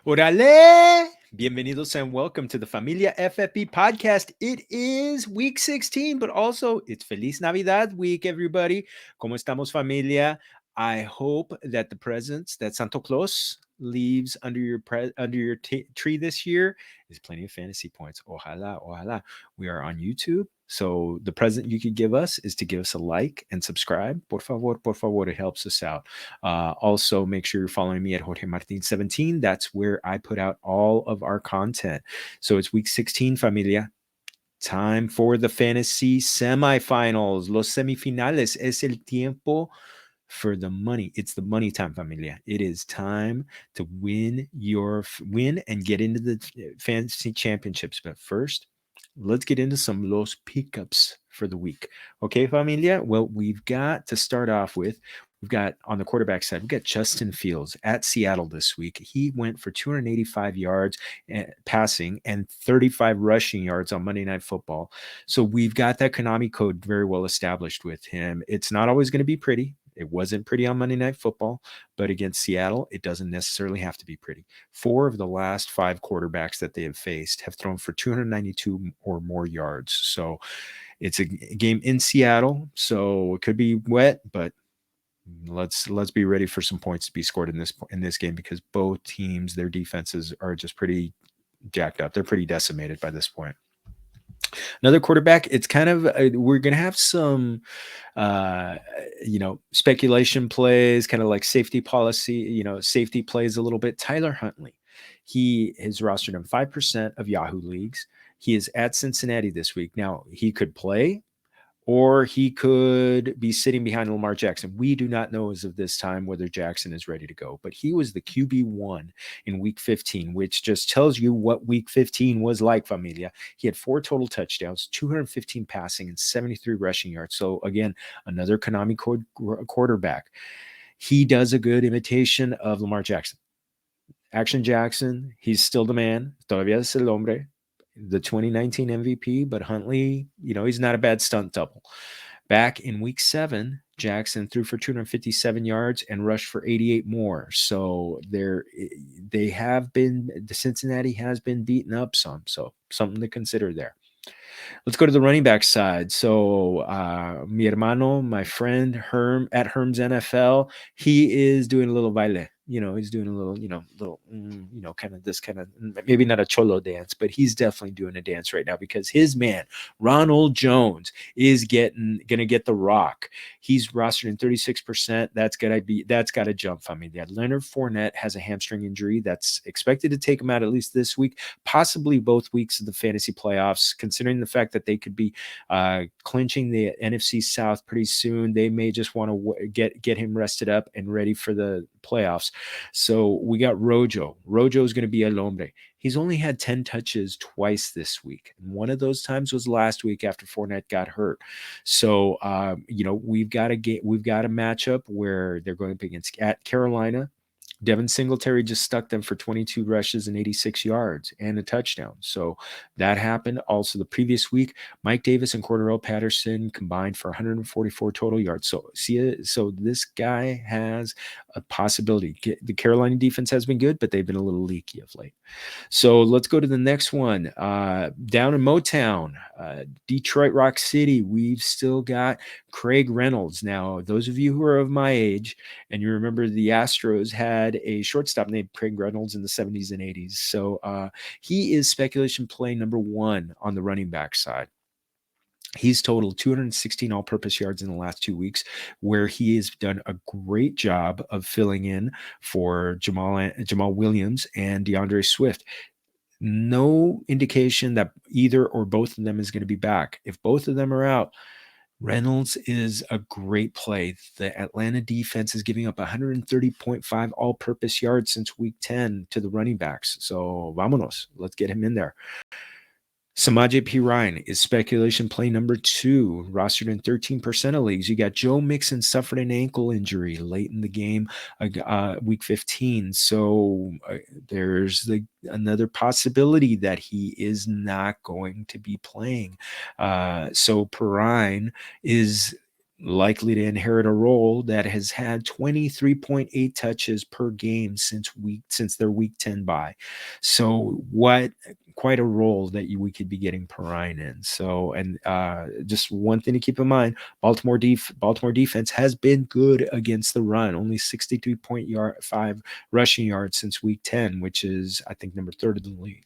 Orale! Bienvenidos and welcome to the Familia FFB podcast. It is week 16, but also it's Feliz Navidad week, everybody. ¿Cómo estamos, familia? I hope that the presents that Santo Claus leaves under your tree this year is plenty of fantasy points. Ojalá, ojalá. We are on YouTube. So the present you could give us is to give us a like and subscribe. Por favor, it helps us out. Also, make sure you're following me at Jorge Martin 17. That's where I put out all of our content. So it's week 16, familia. Time for the fantasy semifinals. Los semifinales es el tiempo for the money. It's the money time, familia. It is time to win and get into the fantasy championships. But first, let's get into some Los Peekups for the week. Okay, familia? Well, we've got to start off with, we've got on the quarterback side, we've got Justin Fields at Seattle this week. He went for 285 yards passing and 35 rushing yards on Monday Night Football. So we've got that Konami code very well established with him. It's not always going to be pretty. It wasn't pretty on Monday Night Football, but against Seattle, it doesn't necessarily have to be pretty. 4 of the last 5 quarterbacks that they have faced have thrown for 292 or more yards. So it's a game in Seattle, so it could be wet, but let's be ready for some points to be scored in this game because both teams, their defenses are just pretty jacked up. They're pretty decimated by this point. Another quarterback, it's kind of we're going to have some speculation plays, kind of like safety policy, safety plays a little bit. Tyler Huntley, he is rostered in 5% of Yahoo leagues. He is at Cincinnati this week. Now, he could play or he could be sitting behind Lamar Jackson. We do not know as of this time whether Jackson is ready to go, but he was the QB1 in week 15, which just tells you what week 15 was like, familia. He had 4 total touchdowns, 215 passing, and 73 rushing yards. So again, another Konami quarterback. He does a good imitation of Lamar Jackson. Action Jackson, he's still the man. Todavía es el hombre. The 2019 MVP, but Huntley, he's not a bad stunt double. Back in week 7, Jackson threw for 257 yards and rushed for 88 more. So the Cincinnati has been beaten up some. So something to consider there. Let's go to the running back side. So mi hermano, my friend Herm at Herm's NFL, he is doing a little baile. He's doing a little, kind of this kind of, maybe not a cholo dance, but he's definitely doing a dance right now because his man, Ronald Jones, is going to get the rock. He's rostered in 36%. That's got to jump on me. Leonard Fournette has a hamstring injury that's expected to take him out at least this week, possibly both weeks of the fantasy playoffs, considering the fact that they could be clinching the NFC South pretty soon. They may just want to get him rested up and ready for the playoffs. So we got Rojo. Rojo is going to be El Hombre. He's only had 10 touches twice this week. And one of those times was last week after Fournette got hurt. So, we've got a matchup where they're going up against at Carolina. Devin Singletary just stuck them for 22 rushes and 86 yards and a touchdown. So that happened. Also, the previous week, Mike Davis and Cordarrelle Patterson combined for 144 total yards. So this guy has a possibility. The Carolina defense has been good, but they've been a little leaky of late. So let's go to the next one. Down in Motown, Detroit Rock City, we've still got Craig Reynolds. Now, those of you who are of my age and you remember the Astros had a shortstop named Craig Reynolds in the 70s and 80s. So he is speculation play number 1 on the running back side. He's totaled 216 all-purpose yards in the last 2 weeks, where he has done a great job of filling in for Jamal Williams and DeAndre Swift. No indication that either or both of them is going to be back. If both of them are out, Reynolds is a great play. The Atlanta defense is giving up 130.5 all-purpose yards since week 10 to the running backs. So vámonos. Let's get him in there. Samaje Perine is speculation play number 2, rostered in 13% of leagues. You got Joe Mixon suffered an ankle injury late in the game, week 15. So there's another possibility that he is not going to be playing. So Perine is likely to inherit a role that has had 23.8 touches per game since their week 10 bye. So quite a role that we could be getting Perrine in. So, and just one thing to keep in mind, Baltimore defense has been good against the run, only 63.5 rushing yards since week 10, which is, I think, number 3rd in the league.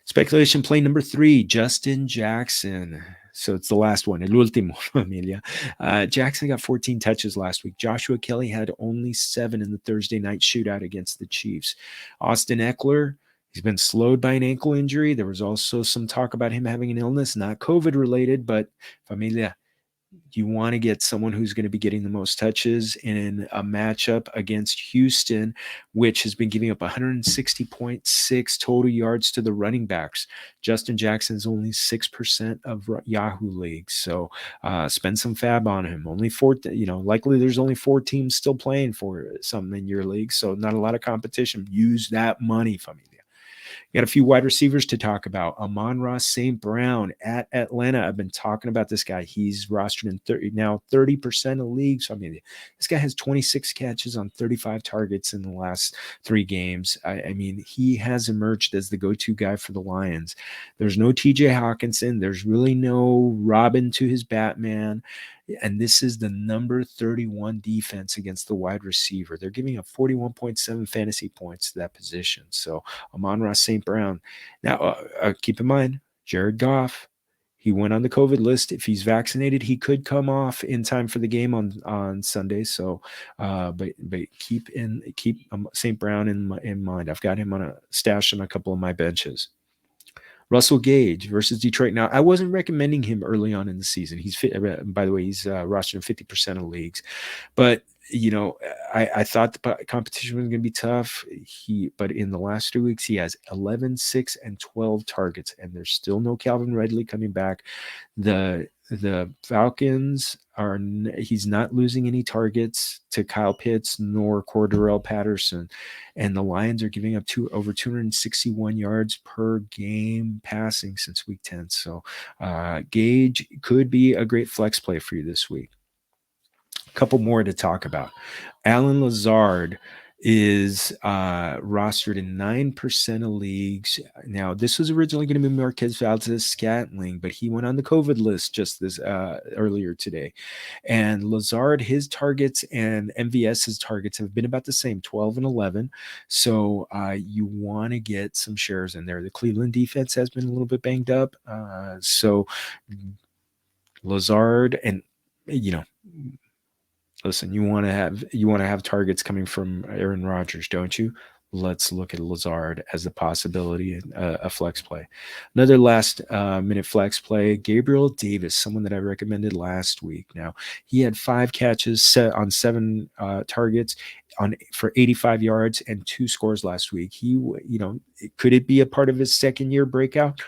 Speculation play number 3, Justin Jackson. So it's the last one, el último, familia. Jackson got 14 touches last week. Joshua Kelly had only 7 in the Thursday night shootout against the Chiefs. Austin Eckler, he's been slowed by an ankle injury. There was also some talk about him having an illness, not COVID related, but familia, you want to get someone who's going to be getting the most touches in a matchup against Houston, which has been giving up 160.6 total yards to the running backs. Justin Jackson's only 6% of Yahoo leagues, so spend some fab on him. Only 4, likely there's only 4 teams still playing for something in your league, so not a lot of competition. Use that money, familia. Got a few wide receivers to talk about. Amon-Ra St. Brown at Atlanta. I've been talking about this guy. He's rostered in 30% of leagues. I mean, this guy has 26 catches on 35 targets in the last 3 games. I mean, he has emerged as the go-to guy for the Lions. There's no TJ Hawkinson. There's really no Robin to his Batman. And this is the number 31 defense against the wide receiver. They're giving up 41.7 fantasy points to that position. So Amon-Ra St. Brown. Now, keep in mind, Jared Goff, he went on the COVID list. If he's vaccinated, he could come off in time for the game on Sunday. So, but keep St. Brown in mind. I've got him on a stash on a couple of my benches. Russell Gage versus Detroit. Now, I wasn't recommending him early on in the season. He's fit. By the way, he's rostered in 50% of leagues. But, I thought the competition was going to be tough. But in the last 2 weeks, he has 11, 6, and 12 targets, and there's still no Calvin Ridley coming back. The Falcons he's not losing any targets to Kyle Pitts nor Cordarrelle Patterson, and the Lions are giving up over 261 yards per game passing since week 10. So Gage could be a great flex play for you this week. A couple more to talk about. Alan Lazard is rostered in 9% of leagues. Now, this was originally going to be Marquez Valdez-Scantling, but he went on the COVID list just this earlier today. And Lazard, his targets and MVS's targets have been about the same, 12 and 11. So you want to get some shares in there. The Cleveland defense has been a little bit banged up. So Lazard and, listen, you want to have targets coming from Aaron Rodgers, don't you? Let's look at Lazard as a possibility, a flex play. Another last minute flex play, Gabriel Davis, someone that I recommended last week. Now, he had 5 catches set on 7 targets for 85 yards and 2 scores last week. Could it be a part of his second year breakout?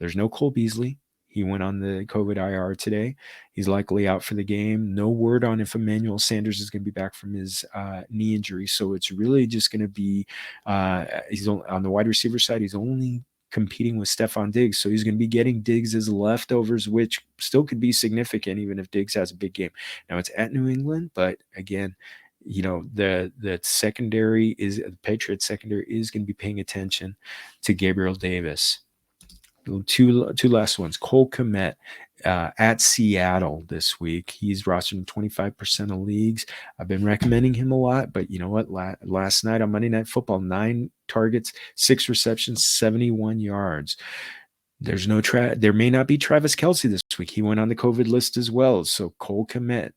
There's no Cole Beasley. He went on the COVID IR today. He's likely out for the game. No word on if Emmanuel Sanders is going to be back from his knee injury. So it's really just going to be he's on the wide receiver side. He's only competing with Stephon Diggs. So he's going to be getting Diggs as leftovers, which still could be significant even if Diggs has a big game. Now it's at New England, but again, the secondary the Patriots secondary is going to be paying attention to Gabriel Davis. Two last ones. Cole Kmet at Seattle this week. He's rostered in 25% of leagues. I've been recommending him a lot, but you know what? Last night on Monday Night Football, 9 targets, 6 receptions, 71 yards. There may not be Travis Kelce this week. He went on the COVID list as well. So Cole Kmet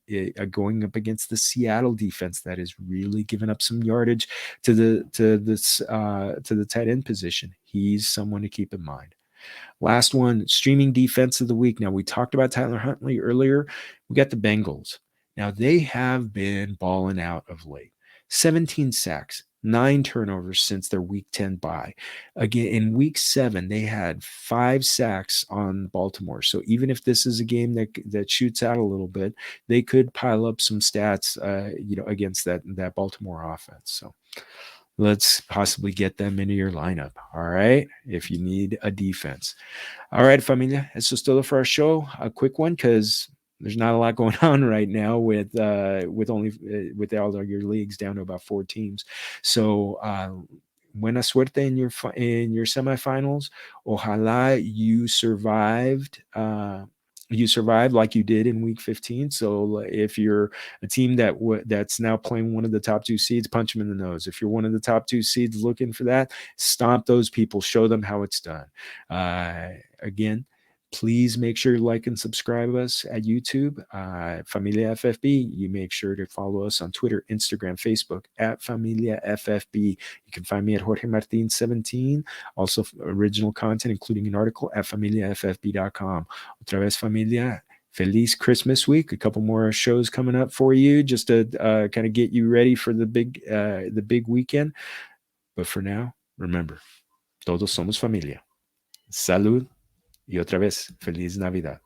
going up against the Seattle defense that is really giving up some yardage to the tight end position. He's someone to keep in mind. Last one, streaming defense of the week. Now, we talked about Tyler Huntley earlier. We got the Bengals. Now, they have been balling out of late. 17 sacks, 9 turnovers since their week 10 bye. Again, in week 7, they had 5 sacks on Baltimore. So even if this is a game that shoots out a little bit, they could pile up some stats, against that Baltimore offense. So let's possibly get them into your lineup, all right, if you need a defense. All right, familia, eso es todo for our show. A quick one because there's not a lot going on right now with with all of your leagues down to about 4 teams. So buena suerte in your semifinals. Ojalá you survived like you did in week 15. So if you're a team that's now playing one of the top 2 seeds, punch them in the nose. If you're one of the top 2 seeds looking for that, stomp those people, show them how it's done. Again, please make sure you like and subscribe us at YouTube, Familia FFB. You make sure to follow us on Twitter, Instagram, Facebook at Familia FFB. You can find me at Jorge Martin 17. Also, original content, including an article at familiaffb.com. Otra vez, familia. Feliz Christmas week. A couple more shows coming up for you just to kind of get you ready for the big weekend. But for now, remember, todos somos familia. Salud. Y otra vez, feliz Navidad.